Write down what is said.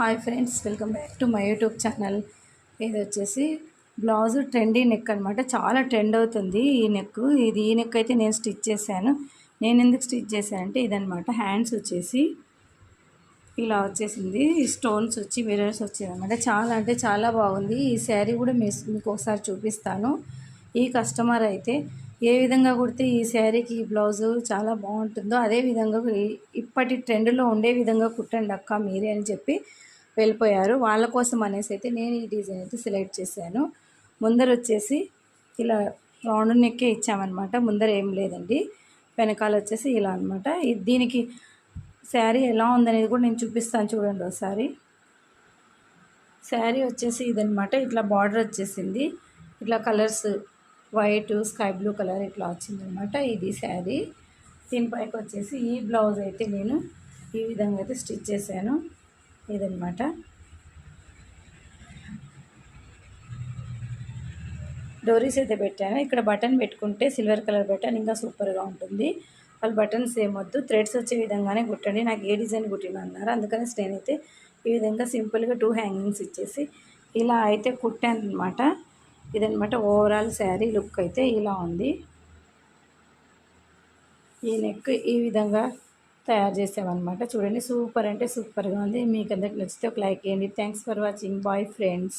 Hi friends, welcome back to my YouTube channel. ఇది వచ్చేసి blouse trendy neck అనమాట. చాలా ట్రెండ్ అవుతుంది ఈ నెక్. ఈ నెక్ అయితే నేను స్టిచ్ చేశాను. నేను ఎందుకు స్టిచ్ చేశానంటే ఇదనమాట. హ్యాండ్స్ వచ్చేసి ఇలా వచ్చేసింది, స్టోన్స్ వచ్చి మిరర్స్ వచ్చేది అనమాట. చాలా అంటే చాలా బాగుంది. ఈ శారీ కూడా మీకు ఒకసారి చూపిస్తాను. ఈ కస్టమర్ అయితే ఏ విధంగా కుడితే ఈ శారీకి ఈ బ్లౌజు చాలా బాగుంటుందో అదే విధంగా ఇప్పటి ట్రెండ్లో ఉండే విధంగా కుట్టండి అక్క మీరే అని చెప్పి వెళ్ళిపోయారు. వాళ్ళ కోసం అనేసి అయితే నేను ఈ డిజైన్ అయితే సెలెక్ట్ చేశాను. ముందర వచ్చేసి ఇలా రౌండ్ నెక్కే ఇచ్చామన్నమాట. ముందర ఏం లేదండి. వెనకాల వచ్చేసి ఇలా అనమాట. దీనికి శారీ ఎలా ఉందనేది కూడా నేను చూపిస్తాను, చూడండి ఒకసారి. శారీ వచ్చేసి ఇదనమాట. ఇట్లా బార్డర్ వచ్చేసింది, ఇట్లా colours white, sky blue colour ఇట్లా వచ్చిందనమాట. ఇది శారీ. దీనిపైకి వచ్చేసి ఈ బ్లౌజ్ అయితే నేను ఈ విధంగా అయితే స్టిచ్ చేశాను. ఇదనమాట. డోరీస్ అయితే పెట్టాను. ఇక్కడ బటన్ పెట్టుకుంటే సిల్వర్ కలర్ బటన్ ఇంకా సూపర్గా ఉంటుంది. వాళ్ళు బటన్స్ ఏమొద్దు, థ్రెడ్స్ వచ్చే విధంగానే కుట్టండి. నాకు ఏ డిజైన్ కుట్టిన అన్నారు. అందుకని నేనైతే ఈ విధంగా సింపుల్గా 2 హ్యాంగింగ్స్ ఇచ్చేసి ఇలా అయితే కుట్టాను అనమాట. ఇదనమాట ఓవరాల్ శారీ లుక్ అయితే ఇలా ఉంది. ఈ నెక్ ఈ విధంగా తయారు చేసామన్నమాట. చూడండి, సూపర్ అంటే సూపర్గా ఉంది. మీకు అందరికి నచ్చితే ఒక లైక్ చేయండి. Thanks for watching. Bye friends.